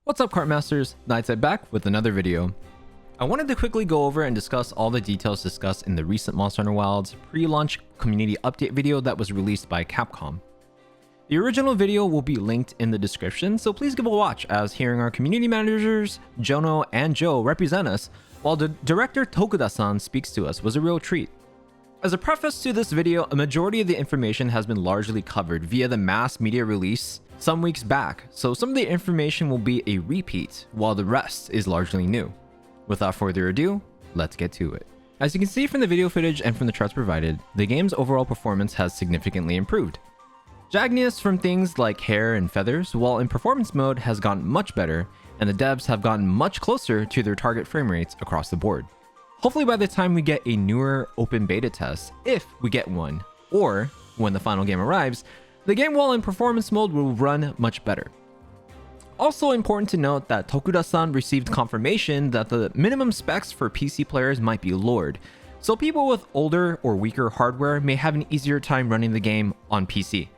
What's up, Cartmasters? Nightside back with another video. I wanted to quickly go over and discuss all the details discussed in the recent Monster Hunter Wilds pre-launch community update video that was released by Capcom. The original video will be linked in the description, so please give a watch, as hearing our community managers, Jono and Joe, represent us, while the director Tokuda-san speaks to us, was a real treat. As a preface to this video, a majority of the information has been largely covered via the mass media release some weeks back, so some of the information will be a repeat, while the rest is largely new. Without further ado, let's get to it. As you can see from the video footage and from the charts provided, the game's overall performance has significantly improved. Jagginess from things like hair and feathers, while in performance mode, has gotten much better, and the devs have gotten much closer to their target frame rates across the board. Hopefully by the time we get a newer open beta test, if we get one, or when the final game arrives, the game while in performance mode will run much better. Also important to note that Tokuda-san received confirmation that the minimum specs for PC players might be lowered, so people with older or weaker hardware may have an easier time running the game on PC.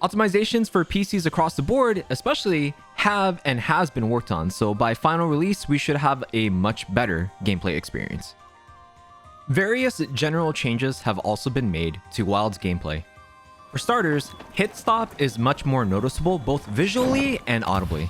Optimizations for PCs across the board especially have and has been worked on, so by final release we should have a much better gameplay experience. Various general changes have also been made to Wild's gameplay. For starters, hit stop is much more noticeable both visually and audibly.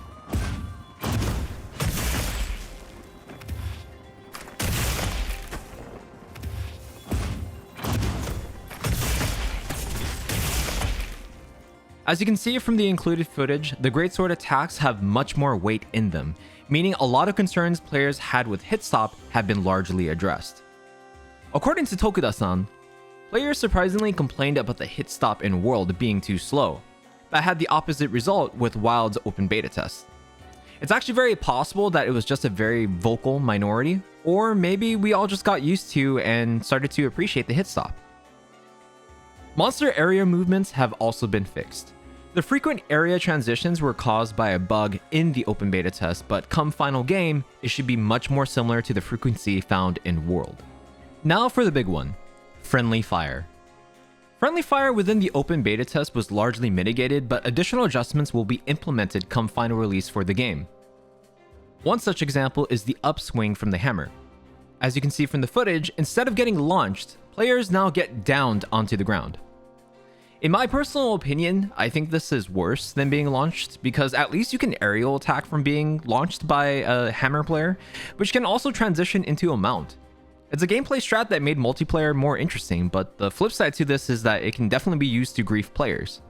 As you can see from the included footage, the greatsword attacks have much more weight in them, meaning a lot of concerns players had with hit stop have been largely addressed. According to Tokuda-san, players surprisingly complained about the hit stop in World being too slow, but had the opposite result with Wild's open beta test. It's actually very possible that it was just a very vocal minority, or maybe we all just got used to and started to appreciate the hit stop. Monster area movements have also been fixed. The frequent area transitions were caused by a bug in the open beta test, but come final game, it should be much more similar to the frequency found in World. Now for the big one, friendly fire. Friendly fire within the open beta test was largely mitigated, but additional adjustments will be implemented come final release for the game. One such example is the upswing from the hammer. As you can see from the footage, instead of getting launched, players now get downed onto the ground. In my personal opinion, I think this is worse than being launched, because at least you can aerial attack from being launched by a hammer player, which can also transition into a mount. It's a gameplay strat that made multiplayer more interesting, but the flip side to this is that it can definitely be used to grief players.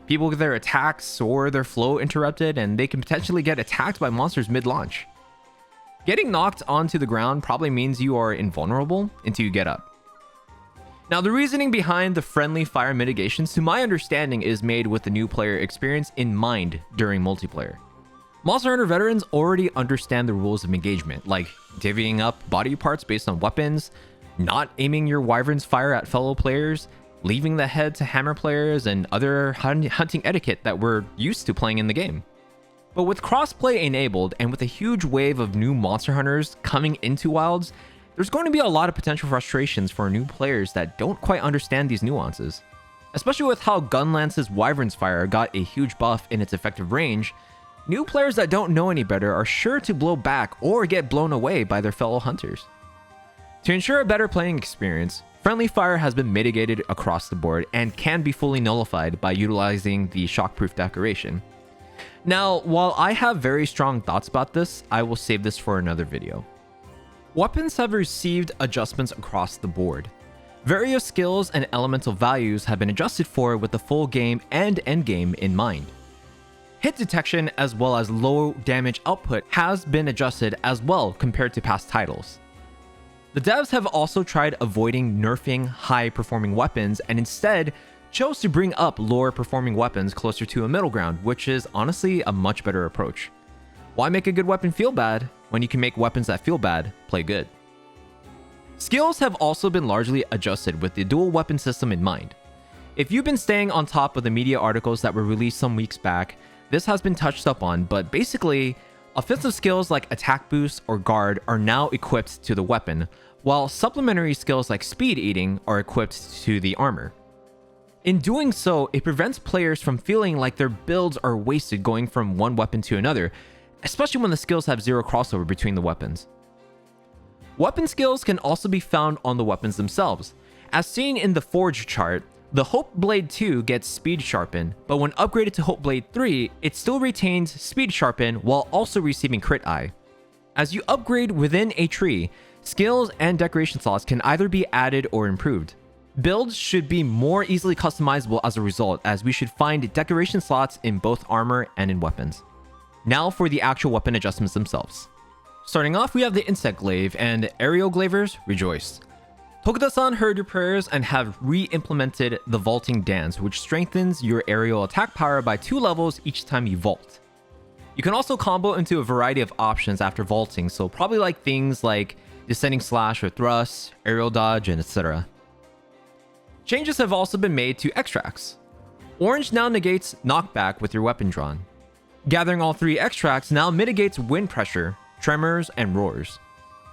People get their attacks or their flow interrupted, and they can potentially get attacked by monsters mid-launch. Getting knocked onto the ground probably means you are invulnerable until you get up. Now, the reasoning behind the friendly fire mitigations, to my understanding, is made with the new player experience in mind during multiplayer. Monster Hunter veterans already understand the rules of engagement, like divvying up body parts based on weapons, not aiming your wyvern's fire at fellow players, leaving the head to hammer players, and other hunting etiquette that we're used to playing in the game. But with crossplay enabled, and with a huge wave of new Monster Hunters coming into Wilds, there's going to be a lot of potential frustrations for new players that don't quite understand these nuances. Especially with how Gunlance's wyvern's fire got a huge buff in its effective range, new players that don't know any better are sure to blow back or get blown away by their fellow hunters. To ensure a better playing experience, friendly fire has been mitigated across the board and can be fully nullified by utilizing the shockproof decoration. Now, while I have very strong thoughts about this, I will save this for another video. Weapons have received adjustments across the board. Various skills and elemental values have been adjusted for with the full game and endgame in mind. Hit detection as well as low damage output has been adjusted as well compared to past titles. The devs have also tried avoiding nerfing high performing weapons and instead chose to bring up lower performing weapons closer to a middle ground, which is honestly a much better approach. Why make a good weapon feel bad when you can make weapons that feel bad play good? Skills have also been largely adjusted with the dual weapon system in mind. If you've been staying on top of the media articles that were released some weeks back, this has been touched up on, but basically, offensive skills like attack boost or guard are now equipped to the weapon, while supplementary skills like speed eating are equipped to the armor. In doing so, it prevents players from feeling like their builds are wasted going from one weapon to another, especially when the skills have zero crossover between the weapons. Weapon skills can also be found on the weapons themselves. As seen in the Forge chart, the Hope Blade 2 gets Speed Sharpen, but when upgraded to Hope Blade 3, it still retains Speed Sharpen while also receiving Crit Eye. As you upgrade within a tree, skills and decoration slots can either be added or improved. Builds should be more easily customizable as a result, as we should find decoration slots in both armor and in weapons. Now for the actual weapon adjustments themselves. Starting off, we have the Insect Glaive, and Aerial Glavers rejoice. Tokuda-san heard your prayers and have re-implemented the Vaulting Dance, which strengthens your aerial attack power by 2 levels each time you vault. You can also combo into a variety of options after vaulting, so probably like things like Descending Slash or Thrust, Aerial Dodge, and etc. Changes have also been made to extracts. Orange now negates knockback with your weapon drawn. Gathering all 3 extracts now mitigates wind pressure, tremors, and roars.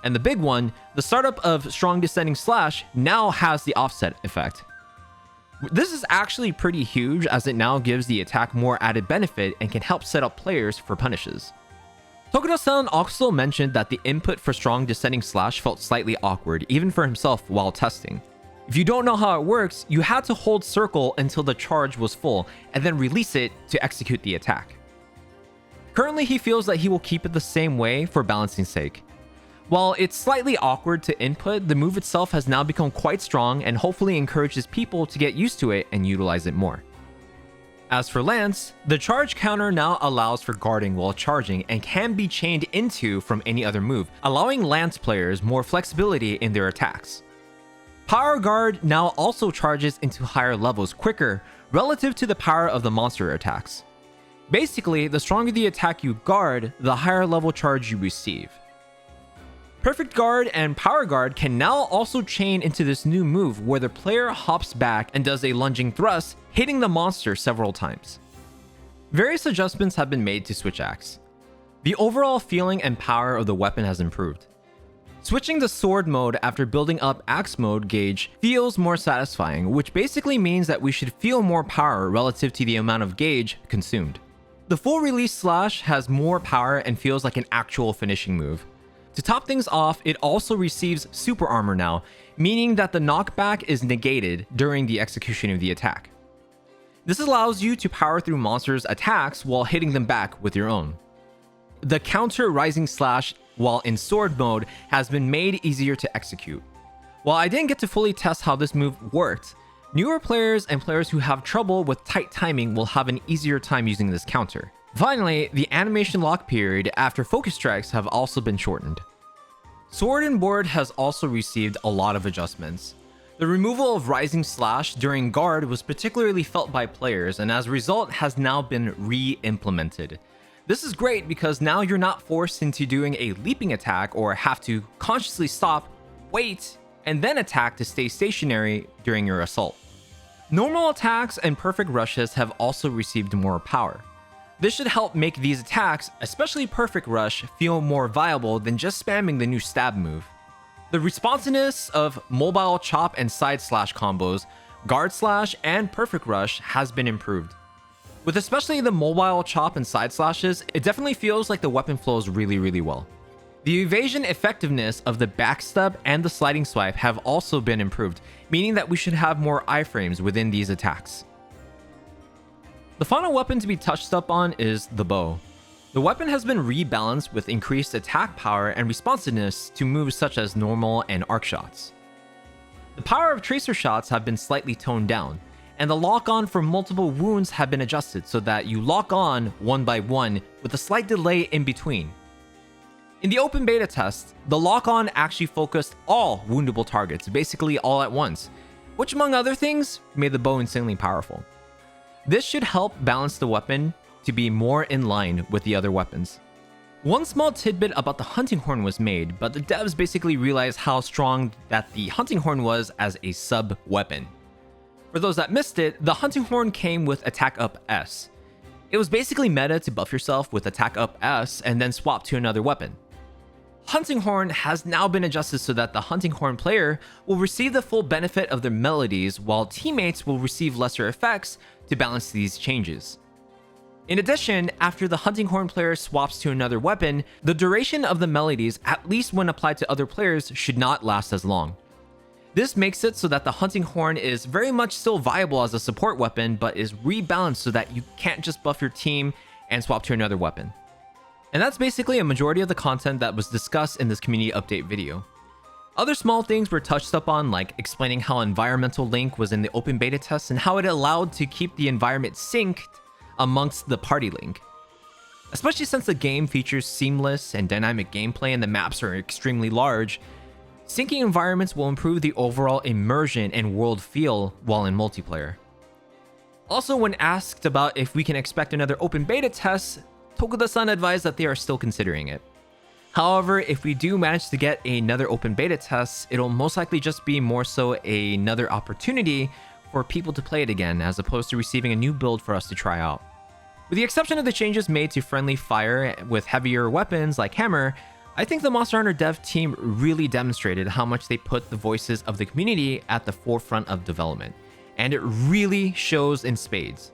And the big one, the startup of Strong Descending Slash now has the offset effect. This is actually pretty huge, as it now gives the attack more added benefit and can help set up players for punishes. Tokuda-san also mentioned that the input for Strong Descending Slash felt slightly awkward, even for himself while testing. If you don't know how it works, you had to hold circle until the charge was full, and then release it to execute the attack. Currently, he feels that he will keep it the same way for balancing's sake. While it's slightly awkward to input, the move itself has now become quite strong and hopefully encourages people to get used to it and utilize it more. As for Lance, the charge counter now allows for guarding while charging and can be chained into from any other move, allowing Lance players more flexibility in their attacks. Power Guard now also charges into higher levels quicker relative to the power of the monster attacks. Basically, the stronger the attack you guard, the higher level charge you receive. Perfect Guard and Power Guard can now also chain into this new move where the player hops back and does a lunging thrust, hitting the monster several times. Various adjustments have been made to Switch Axe. The overall feeling and power of the weapon has improved. Switching to sword mode after building up axe mode gauge feels more satisfying, which basically means that we should feel more power relative to the amount of gauge consumed. The full release slash has more power and feels like an actual finishing move. To top things off, it also receives super armor now, meaning that the knockback is negated during the execution of the attack. This allows you to power through monsters' attacks while hitting them back with your own. The counter rising slash while in sword mode has been made easier to execute. While I didn't get to fully test how this move worked, newer players and players who have trouble with tight timing will have an easier time using this counter. Finally, the animation lock period after focus strikes have also been shortened. Sword and Board has also received a lot of adjustments. The removal of Rising Slash during guard was particularly felt by players, and as a result has now been re-implemented. This is great because now you're not forced into doing a leaping attack or have to consciously stop, wait, and then attack to stay stationary during your assault. Normal attacks and perfect rushes have also received more power. This should help make these attacks, especially Perfect Rush, feel more viable than just spamming the new stab move. The responsiveness of mobile chop and side slash combos, guard slash, and Perfect Rush has been improved. With especially the mobile chop and side slashes, it definitely feels like the weapon flows really well. The evasion effectiveness of the backstep and the sliding swipe have also been improved, meaning that we should have more iframes within these attacks. The final weapon to be touched up on is the bow. The weapon has been rebalanced with increased attack power and responsiveness to moves such as normal and arc shots. The power of tracer shots have been slightly toned down, and the lock-on for multiple wounds have been adjusted so that you lock on one by one with a slight delay in between. In the open beta test, the lock-on actually focused all woundable targets, basically all at once, which among other things made the bow insanely powerful. This should help balance the weapon to be more in line with the other weapons. One small tidbit about the hunting horn was made, but the devs basically realized how strong that the hunting horn was as a sub-weapon. For those that missed it, the hunting horn came with attack up S. It was basically meta to buff yourself with attack up S and then swap to another weapon. Hunting Horn has now been adjusted so that the Hunting Horn player will receive the full benefit of their melodies while teammates will receive lesser effects to balance these changes. In addition, after the hunting horn player swaps to another weapon, the duration of the melodies, at least when applied to other players, should not last as long. This makes it so that the hunting horn is very much still viable as a support weapon, but is rebalanced so that you can't just buff your team and swap to another weapon. And that's basically a majority of the content that was discussed in this community update video. Other small things were touched up on, like explaining how environmental link was in the open beta test and how it allowed to keep the environment synced amongst the party link. Especially since the game features seamless and dynamic gameplay and the maps are extremely large, syncing environments will improve the overall immersion and world feel while in multiplayer. Also, when asked about if we can expect another open beta test, Tokuda-san advised that they are still considering it. However, if we do manage to get another open beta test, it'll most likely just be more so another opportunity for people to play it again, as opposed to receiving a new build for us to try out. With the exception of the changes made to friendly fire with heavier weapons like hammer, I think the Monster Hunter dev team really demonstrated how much they put the voices of the community at the forefront of development, and it really shows in spades.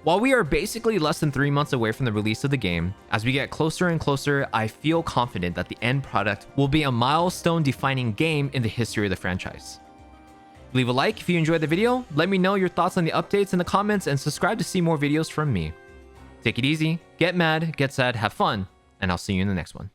While we are basically less than 3 months away from the release of the game, as we get closer and closer, I feel confident that the end product will be a milestone-defining game in the history of the franchise. Leave a like if you enjoyed the video, let me know your thoughts on the updates in the comments, and subscribe to see more videos from me. Take it easy, get mad, get sad, have fun, and I'll see you in the next one.